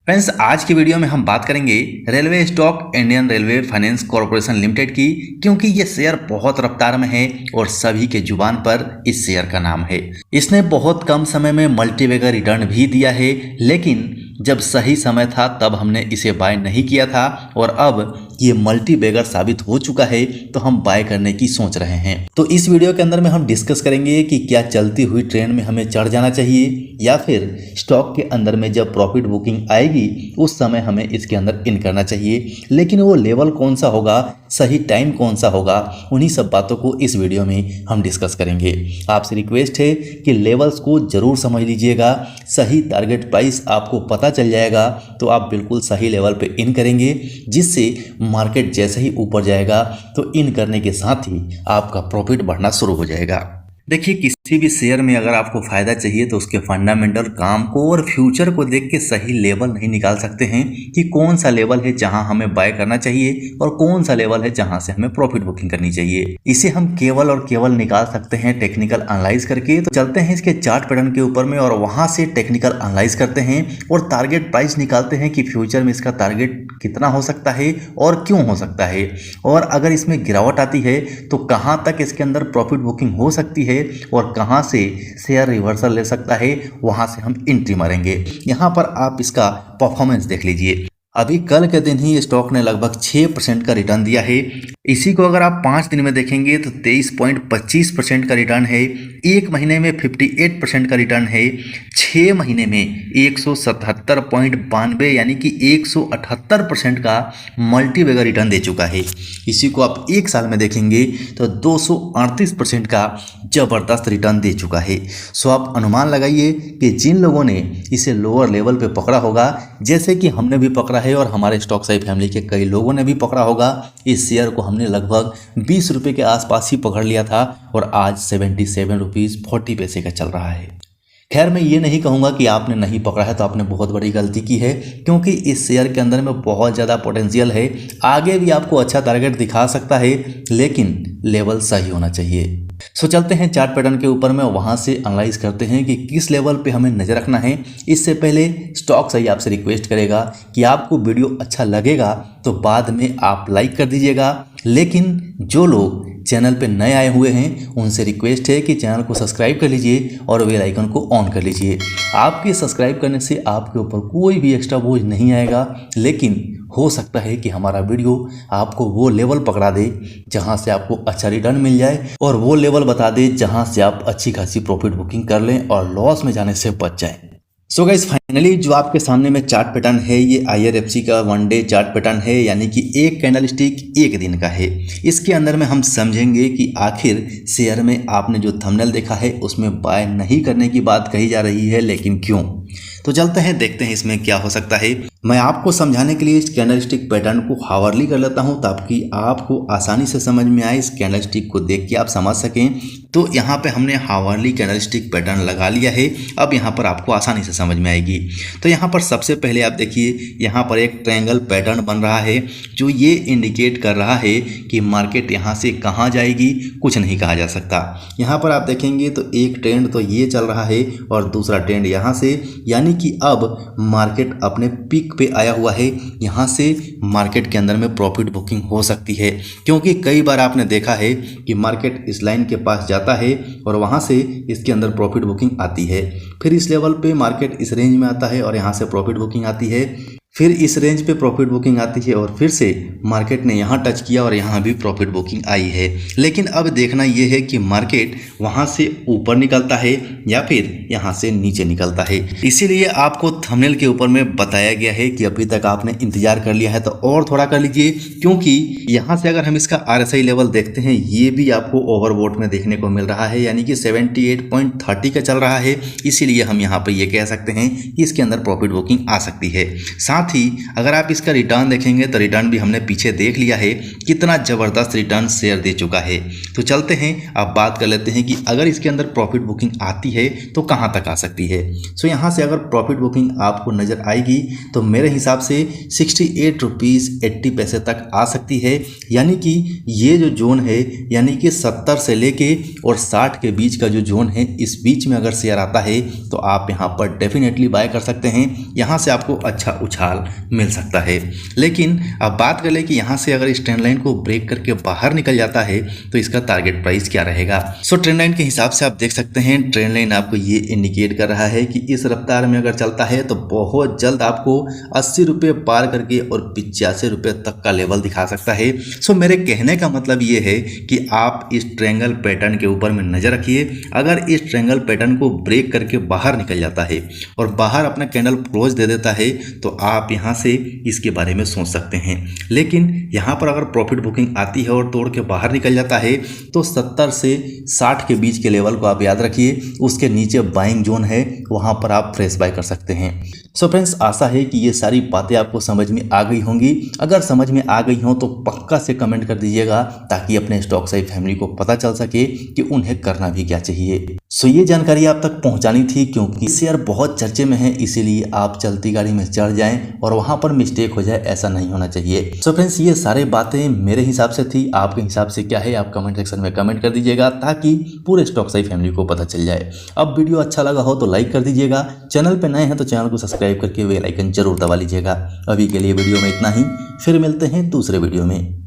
Friends, आज की video में हम बात करेंगे railway stock Indian railway finance corporation limited की, क्योंकि ये शेयर बहुत रफ्तार में है और सभी के जुबान पर इस शेयर का नाम है। इसने बहुत कम समय में मल्टीबैगर रिटर्न भी दिया है, लेकिन जब सही समय था तब हमने इसे बाय नहीं किया था और अब ये मल्टीबैगर साबित हो चुका है तो हम बाय करने की सोच रहे हैं। तो इस वीडियो के अंदर में हम डिस्कस करेंगे कि क्या चलती हुई ट्रेंड में हमें चढ़ जाना चाहिए या फिर स्टॉक के अंदर में जब प्रॉफिट बुकिंग आएगी उस समय हमें इसके अंदर इन करना चाहिए, लेकिन वो लेवल कौन सा होगा, सही टाइम कौन सा होगा, उन्हीं सब बातों को इस वीडियो में हम डिस्कस करेंगे। आपसे रिक्वेस्ट है कि लेवल्स को जरूर समझ लीजिएगा, सही टारगेट प्राइस आपको पता चल जाएगा तो आप बिल्कुल सही लेवल पे इन करेंगे, जिससे मार्केट जैसे ही ऊपर जाएगा तो इन करने के साथ ही आपका प्रॉफिट बढ़ना शुरू हो जाएगा। देखिए, किसी भी शेयर में अगर आपको फायदा चाहिए तो उसके फंडामेंटल काम को और फ्यूचर को देख के सही लेवल नहीं निकाल सकते हैं कि कौन सा लेवल है जहां हमें बाय करना चाहिए और कौन सा लेवल है जहां से हमें प्रॉफिट बुकिंग करनी चाहिए। इसे हम केवल और केवल निकाल सकते हैं टेक्निकल एनालाइज करके। तो चलते हैं इसके चार्ट पैटर्न के ऊपर में और वहां से टेक्निकल एनालाइज करते हैं और टारगेट प्राइस निकालते हैं कि फ्यूचर में इसका टारगेट कितना हो सकता है और क्यों हो सकता है, और अगर इसमें गिरावट आती है तो कहां तक इसके अंदर प्रॉफिट बुकिंग हो सकती है और कहां से शेयर रिवर्सल ले सकता है, वहां से हम एंट्री मारेंगे। यहां पर आप इसका परफॉर्मेंस देख लीजिए। अभी कल के दिन ही स्टॉक ने लगभग 6% का रिटर्न दिया है। इसी को अगर आप 5 दिन में देखेंगे तो 23.25% का रिटर्न है। एक महीने में 58% का रिटर्न है। 6 महीने में 177.92 यानी कि 178% का मल्टीबैगर रिटर्न दे चुका है। इसी को आप एक साल में देखेंगे तो 238% का जबरदस्त रिटर्न दे चुका है। सो आप अनुमान लगाइए कि जिन लोगों ने इसे लोअर लेवल पे पकड़ा होगा, जैसे कि हमने भी पकड़ा है और हमारे स्टॉक साई फैमिली के कई लोगों ने भी पकड़ा होगा, इस शेयर को हमने लगभग 20 रुपये के आसपास ही पकड़ लिया था और आज 77 रुपीज़ 40 पैसे का चल रहा है। खैर, मैं ये नहीं कहूँगा कि आपने नहीं पकड़ा है तो आपने बहुत बड़ी गलती की है, क्योंकि इस शेयर के अंदर में बहुत ज़्यादा पोटेंशियल है। आगे भी आपको अच्छा टारगेट दिखा सकता है, लेकिन लेवल सही होना चाहिए। सो चलते हैं चार्ट पैटर्न के ऊपर में, वहां से एनालाइज करते हैं कि किस लेवल पे हमें नज़र रखना है। इससे पहले स्टॉक सही आपसे रिक्वेस्ट करेगा कि आपको वीडियो अच्छा लगेगा तो बाद में आप लाइक कर दीजिएगा, लेकिन जो लोग चैनल पे नए आए हुए हैं उनसे रिक्वेस्ट है कि चैनल को सब्सक्राइब कर लीजिए और बेल आइकन को ऑन कर लीजिए। आपके सब्सक्राइब करने से आपके ऊपर कोई भी एक्स्ट्रा बोझ नहीं आएगा, लेकिन हो सकता है कि हमारा वीडियो आपको वो लेवल पकड़ा दे जहां से आपको अच्छा रिटर्न मिल जाए और वो लेवल बता दे जहां से आप अच्छी खासी प्रॉफिट बुकिंग कर लें और लॉस में जाने से बच जाएं। सो गाइस, फाइनली जो आपके सामने में चार्ट पैटर्न है ये IRFC का 1 डे चार्ट पैटर्न है, यानी कि एक कैंडल स्टिक एक दिन का है। इसके अंदर में हम समझेंगे कि आखिर शेयर में आपने जो थंबनेल देखा है उसमें बाय नहीं करने की बात कही जा रही है, लेकिन क्यों। तो चलते हैं, देखते हैं इसमें क्या हो सकता है। मैं आपको समझाने के लिए इस कैंडल स्टिक पैटर्न को हावरली कर लेता हूं ताकि आपको आसानी से समझ में आए, इस कैंडल स्टिक को देख के आप समझ सकें। तो यहाँ पे हमने हावरली कैंडल स्टिक पैटर्न लगा लिया है। अब यहाँ पर आपको आसानी से समझ में आएगी। तो यहाँ पर सबसे पहले आप देखिए, यहाँ पर एक ट्रायंगल पैटर्न बन रहा है जो ये इंडिकेट कर रहा है कि मार्केट यहाँ से कहाँ जाएगी कुछ नहीं कहा जा सकता। यहाँ पर आप देखेंगे तो एक ट्रेंड तो ये चल रहा है और दूसरा ट्रेंड यहाँ से, यानी कि अब मार्केट अपने पीक पे आया हुआ है। यहाँ से मार्केट के अंदर में प्रॉफिट बुकिंग हो सकती है, क्योंकि कई बार आपने देखा है कि मार्केट इस लाइन के पास जाता है और वहाँ से इसके अंदर प्रॉफिट बुकिंग आती है, फिर इस लेवल पे मार्केट इस रेंज में आता है और यहाँ से प्रॉफिट बुकिंग आती है, फिर इस रेंज पे प्रॉफिट बुकिंग आती है और फिर से मार्केट ने यहाँ टच किया और यहाँ भी प्रॉफिट बुकिंग आई है। लेकिन अब देखना ये है कि मार्केट वहाँ से ऊपर निकलता है या फिर यहाँ से नीचे निकलता है। इसीलिए आपको थंबनेल के ऊपर में बताया गया है कि अभी तक आपने इंतजार कर लिया है तो और थोड़ा कर लीजिए, क्योंकि यहाँ से अगर हम इसका RSI लेवल देखते हैं ये भी आपको ओवरबॉट में देखने को मिल रहा है, यानी कि 78.30 का चल रहा है। इसीलिए हम यहाँ पर ये कह सकते हैं कि इसके अंदर प्रॉफिट बुकिंग आ सकती है। साथ साथ ही अगर आप इसका रिटर्न देखेंगे तो रिटर्न भी हमने पीछे देख लिया है, कितना ज़बरदस्त रिटर्न शेयर दे चुका है। तो चलते हैं अब बात कर लेते हैं कि अगर इसके अंदर प्रॉफिट बुकिंग आती है तो कहाँ तक आ सकती है। सो यहाँ से अगर प्रॉफिट बुकिंग आपको नज़र आएगी तो मेरे हिसाब से 68 रुपीज़ 80 पैसे तक आ सकती है। यानी कि ये जो जोन है, यानी कि 70 से लेके और 60 के बीच का जो जोन है, इस बीच में अगर शेयर आता है तो आप यहाँ पर डेफिनेटली बाय कर सकते हैं। यहाँ से आपको अच्छा उछाल मिल सकता है। लेकिन अब बात कर ले कि यहाँ से अगर इस ट्रेंड लाइन को ब्रेक करके बाहर निकल जाता है तो इसका टारगेट प्राइस क्या रहेगा। सो ट्रेंड लाइन के हिसाब से आप देख सकते हैं, ट्रेंड लाइन आपको ये इंडिकेट कर रहा है कि इस रफ्तार में अगर चलता है तो बहुत जल्द आपको 80 रुपये पार करके और 85 रुपये तक का लेवल दिखा सकता है। सो मेरे कहने का मतलब ये है कि आप इस ट्रायंगल पैटर्न के ऊपर में नज़र रखिए। अगर इस ट्रायंगल पैटर्न को ब्रेक करके बाहर निकल जाता है और बाहर अपना कैंडल क्लोज दे देता है तो आप यहाँ से इसके बारे में सोच सकते हैं। लेकिन यहाँ पर अगर प्रॉफिट बुकिंग आती है और तोड़ के बाहर निकल जाता है तो 70 से 60 के बीच के लेवल को आप याद रखिए, उसके नीचे बाइंग जोन है, वहाँ पर आप फ्रेश बाय कर सकते हैं। सो फ्रेंड्स, आशा है कि ये सारी बातें आपको समझ में आ गई होंगी। अगर समझ में आ गई हों तो पक्का से कमेंट कर दीजिएगा ताकि अपने स्टॉक साई फैमिली को पता चल सके कि उन्हें करना भी क्या चाहिए। सो ये जानकारी आप तक पहुंचानी थी क्योंकि शेयर बहुत चर्चे में है, इसीलिए आप चलती गाड़ी में चढ़ जाएं और वहां पर मिस्टेक हो जाए, ऐसा नहीं होना चाहिए। सो फ्रेंड्स, ये सारे बातें मेरे हिसाब से थी, आपके हिसाब से क्या है आप कमेंट सेक्शन में कमेंट कर दीजिएगा ताकि पूरे स्टॉक साई फैमिली को पता चल जाए। अब वीडियो अच्छा लगा हो तो लाइक कर दीजिएगा, चैनल पर नए हैं तो चैनल को सब्सक्राइब करके बेल आइकन जरूर दबा लीजिएगा। अभी के लिए वीडियो में इतना ही, फिर मिलते हैं दूसरे वीडियो में।